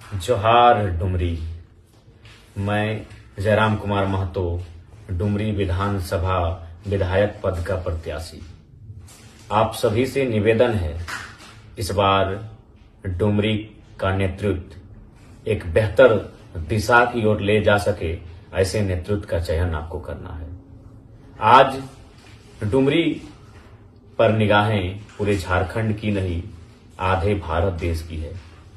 जोहार डुमरी। मैं जयराम कुमार महतो, डुमरी विधानसभा विधायक पद का प्रत्याशी। आप सभी से निवेदन है, इस बार डुमरी का नेतृत्व एक बेहतर दिशा की ओर ले जा सके, ऐसे नेतृत्व का चयन आपको करना है। आज डुमरी पर निगाहें पूरे झारखंड की नहीं, आधे भारत देश की है।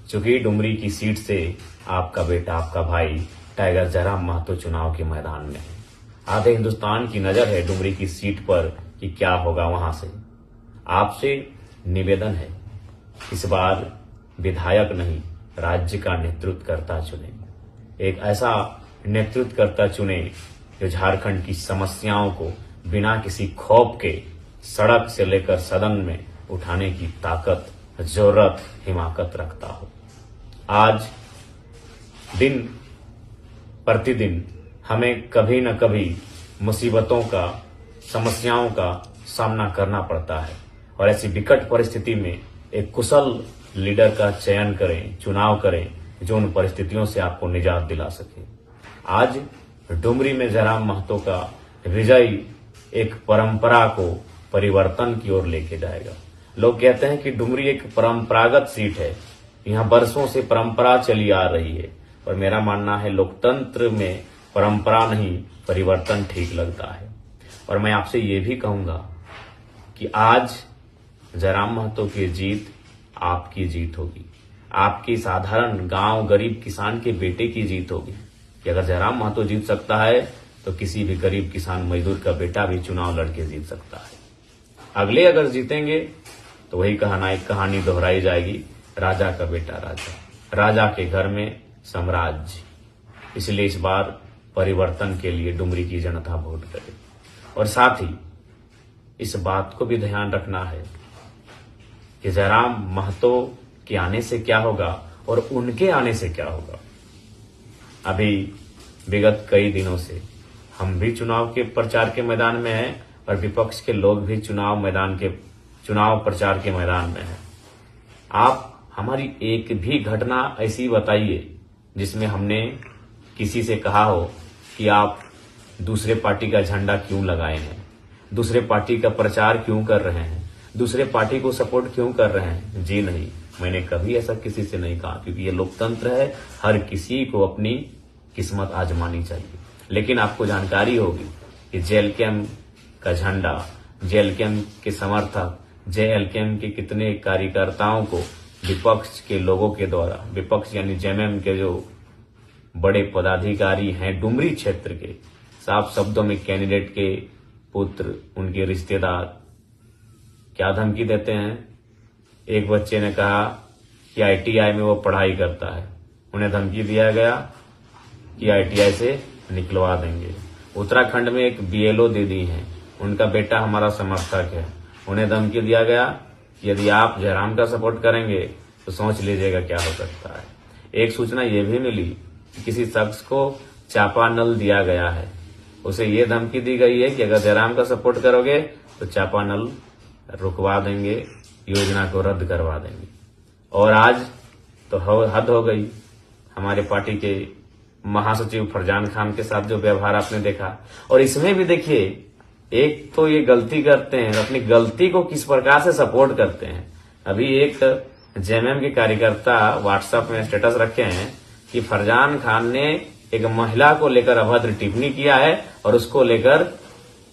चूंकि डुमरी की सीट से आपका बेटा, आपका भाई टाइगर जयराम महतो चुनाव के मैदान में है। आधे हिंदुस्तान की नजर है डुमरी की सीट पर कि क्या होगा वहां से। आपसे निवेदन है, इस बार विधायक नहीं, राज्य का नेतृत्वकर्ता चुने। एक ऐसा नेतृत्वकर्ता चुने जो झारखंड की समस्याओं को बिना किसी खौफ के सड़क से लेकर सदन में उठाने की ताकत, जरूरत, हिमाकत रखता हो। आज दिन प्रतिदिन हमें कभी न कभी मुसीबतों का, समस्याओं का सामना करना पड़ता है और ऐसी विकट परिस्थिति में एक कुशल लीडर का चयन करें, चुनाव करें जो उन परिस्थितियों से आपको निजात दिला सके। आज डुमरी में जयराम महतो का विजय एक परंपरा को परिवर्तन की ओर लेके जाएगा। लोग कहते हैं कि डुमरी एक परंपरागत सीट है, यहाँ बरसों से परंपरा चली आ रही है, और मेरा मानना है लोकतंत्र में परंपरा नहीं, परिवर्तन ठीक लगता है। और मैं आपसे ये भी कहूंगा कि आज जयराम महतो की जीत आपकी जीत होगी, आपकी साधारण गांव गरीब किसान के बेटे की जीत होगी। कि अगर जयराम महतो जीत सकता है तो किसी भी गरीब किसान मजदूर का बेटा भी चुनाव लड़के जीत सकता है। अगले अगर जीतेंगे तो वही कहानी दोहराई जाएगी, राजा का बेटा राजा, राजा के घर में साम्राज्य। इसलिए इस बार परिवर्तन के लिए डुमरी की जनता वोट करे। और साथ ही इस बात को भी ध्यान रखना है कि जयराम महतो के आने से क्या होगा और उनके आने से क्या होगा। अभी विगत कई दिनों से हम भी चुनाव के प्रचार के मैदान में हैं और विपक्ष के लोग भी चुनाव प्रचार के मैदान में हैं। आप हमारी एक भी घटना ऐसी बताइए जिसमें हमने किसी से कहा हो कि आप दूसरे पार्टी का झंडा क्यों लगाए हैं, दूसरे पार्टी का प्रचार क्यों कर रहे हैं, दूसरे पार्टी को सपोर्ट क्यों कर रहे हैं। जी नहीं, मैंने कभी ऐसा किसी से नहीं कहा, क्योंकि ये लोकतंत्र है, हर किसी को अपनी किस्मत आजमानी चाहिए। लेकिन आपको जानकारी होगी कि जेएलकेएम का झंडा, जेएलकेएम के समर्थक, जेएलकेएम के कितने कार्यकर्ताओं को विपक्ष के लोगों के द्वारा, विपक्ष यानी जेएमएम के जो बड़े पदाधिकारी हैं डुमरी क्षेत्र के, साफ शब्दों में कैंडिडेट के पुत्र, उनके रिश्तेदार क्या धमकी देते हैं। एक बच्चे ने कहा कि आईटीआई में वो पढ़ाई करता है, उन्हें धमकी दिया गया कि आईटीआई से निकलवा देंगे। उत्तराखंड में एक बीएलओ दीदी हैं, उनका बेटा हमारा समर्थक है, उन्हें धमकी दिया गया कि यदि आप जयराम का सपोर्ट करेंगे तो सोच लीजिएगा क्या हो सकता है। एक सूचना ये भी मिली कि किसी शख्स को चापानल दिया गया है, उसे ये धमकी दी गई है कि अगर जयराम का सपोर्ट करोगे तो चापानल रुकवा देंगे, योजना को रद्द करवा देंगे। और आज तो हद हो गई, हमारे पार्टी के महासचिव फरजान खान के साथ जो व्यवहार आपने देखा। और इसमें भी देखिए, एक तो ये गलती करते हैं, अपनी गलती को किस प्रकार से सपोर्ट करते हैं। अभी एक जेएमएम के कार्यकर्ता व्हाट्सएप में स्टेटस रखे हैं कि फरजान खान ने एक महिला को लेकर अभद्र टिप्पणी किया है और उसको लेकर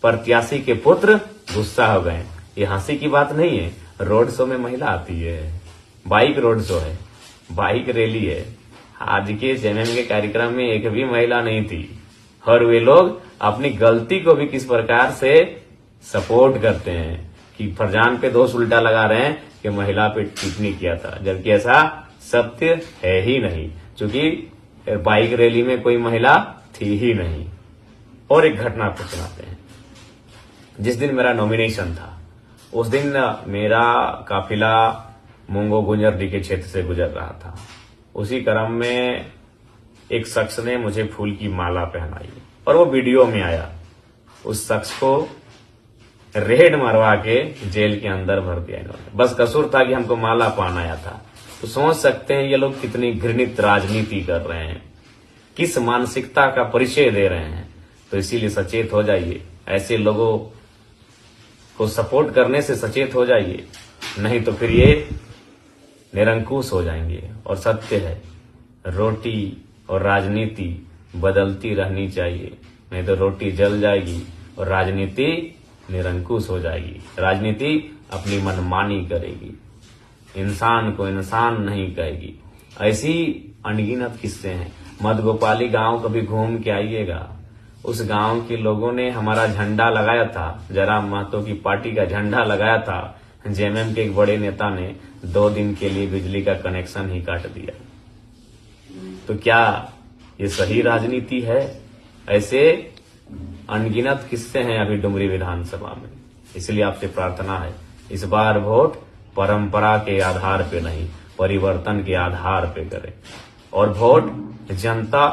प्रत्याशी के पुत्र गुस्सा हो गए। ये हंसी की बात नहीं है, रोड शो में महिला आती है, बाइक रोड शो है, बाइक रैली है। आज के जेएमएम के कार्यक्रम में एक भी महिला नहीं थी और वे लोग अपनी गलती को भी किस प्रकार से सपोर्ट करते हैं कि फरजान पे दोष उल्टा लगा रहे हैं कि महिला पे टिप्पणी किया था, जबकि ऐसा सत्य है ही नहीं, क्योंकि बाइक रैली में कोई महिला थी ही नहीं। और एक घटना आपको सुनाते हैं। जिस दिन मेरा नॉमिनेशन था उस दिन मेरा काफिला मूंगो गुंजरडी के क्षेत्र से गुजर रहा था। उसी क्रम में एक शख्स ने मुझे फूल की माला पहनाई और वो वीडियो में आया। उस शख्स को रेड मरवा के जेल के अंदर भर दिया इन्होंने। बस कसूर था कि हमको माला पहनाया था। तो समझ सकते हैं ये लोग कितनी घृणित राजनीति कर रहे हैं, किस मानसिकता का परिचय दे रहे हैं। तो इसीलिए सचेत हो जाइए, ऐसे लोगों को सपोर्ट करने से सचेत हो जाइए, नहीं तो फिर ये निरंकुश हो जाएंगे। और सत्य है, रोटी और राजनीति बदलती रहनी चाहिए, नहीं तो रोटी जल जाएगी और राजनीति निरंकुश हो जाएगी। राजनीति अपनी मनमानी करेगी, इंसान को इंसान नहीं कहेगी। ऐसी अनगिनत किस्से हैं। मधगोपाली गांव कभी घूम के आइएगा, उस गांव के लोगों ने हमारा झंडा लगाया था, जयराम महतो की पार्टी का झंडा लगाया था। जेएमएम के एक बड़े नेता ने 2 दिन के लिए बिजली का कनेक्शन ही काट दिया। तो क्या ये सही राजनीति है? ऐसे अनगिनत किस्से हैं अभी डुमरी विधानसभा में। इसलिए आपसे प्रार्थना है, इस बार वोट परंपरा के आधार पे नहीं, परिवर्तन के आधार पे करें। और वोट जनता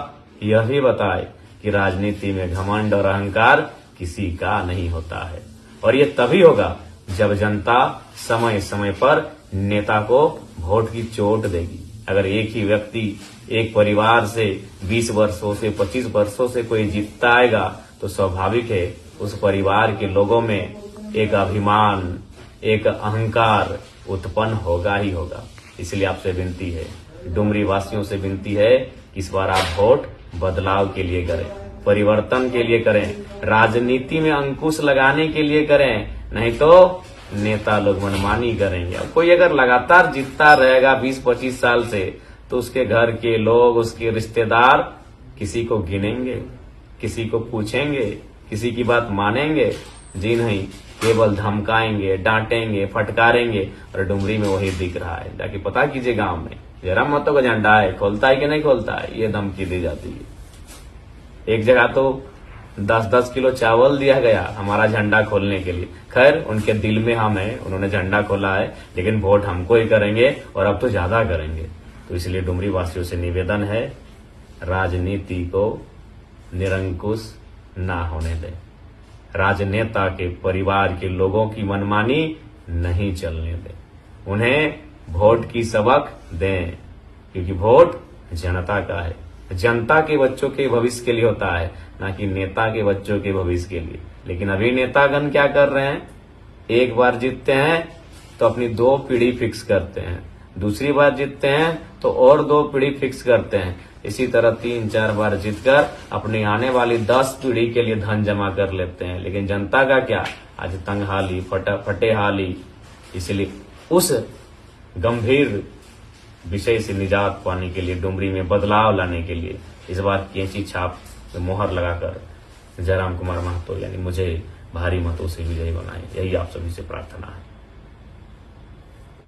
यह भी बताए कि राजनीति में घमंड और अहंकार किसी का नहीं होता है। और ये तभी होगा जब जनता समय समय पर नेता को वोट की चोट देगी। अगर एक ही व्यक्ति एक परिवार से 20 वर्षों से 25 वर्षों से कोई जीतता आएगा तो स्वाभाविक है उस परिवार के लोगों में एक अभिमान, एक अहंकार उत्पन्न होगा ही होगा। इसलिए आपसे विनती है, डुमरी वासियों से विनती है कि इस बार आप वोट बदलाव के लिए करें, परिवर्तन के लिए करें, राजनीति में अंकुश लगाने के लिए करें, नहीं तो नेता लोग मनमानी करेंगे। अब कोई अगर लगातार जीतता रहेगा 20-25 साल से तो उसके घर के लोग, उसके रिश्तेदार किसी को गिनेंगे, किसी को पूछेंगे, किसी की बात मानेंगे? जी नहीं, केवल धमकाएंगे, डांटेंगे, फटकारेंगे। और डुमरी में वही दिख रहा है। जाके पता कीजिए गांव में जयराम महतो का झंडा है, खोलता है कि नहीं खोलता है, ये धमकी दी जाती है। एक जगह तो 10-10 किलो चावल दिया गया हमारा झंडा खोलने के लिए। खैर, उनके दिल में हम हैं, उन्होंने झंडा खोला है, लेकिन वोट हमको ही करेंगे और अब तो ज्यादा करेंगे। तो इसलिए डुमरी वासियों से निवेदन है, राजनीति को निरंकुश ना होने दें, राजनेता के परिवार के लोगों की मनमानी नहीं चलने दें, उन्हें वोट की सबक दें, क्योंकि वोट जनता का है, जनता के बच्चों के भविष्य के लिए होता है, ना कि नेता के बच्चों के भविष्य के लिए। लेकिन अभी नेतागण क्या कर रहे हैं, एक बार जीतते हैं तो अपनी 2 पीढ़ी फिक्स करते हैं, दूसरी बार जीतते हैं तो और 2 पीढ़ी फिक्स करते हैं। इसी तरह 3-4 बार जीतकर अपनी आने वाली 10 पीढ़ी के लिए धन जमा कर लेते हैं। लेकिन जनता का क्या, आज तंगहाली, फटेहाली। इसलिए उस गंभीर विषय से निजात पाने के लिए, डुमरी में बदलाव लाने के लिए इस बार कैंची छाप मोहर लगाकर जयराम कुमार महतो यानी मुझे भारी मतों से विजयी बनाए, यही आप सभी से प्रार्थना है।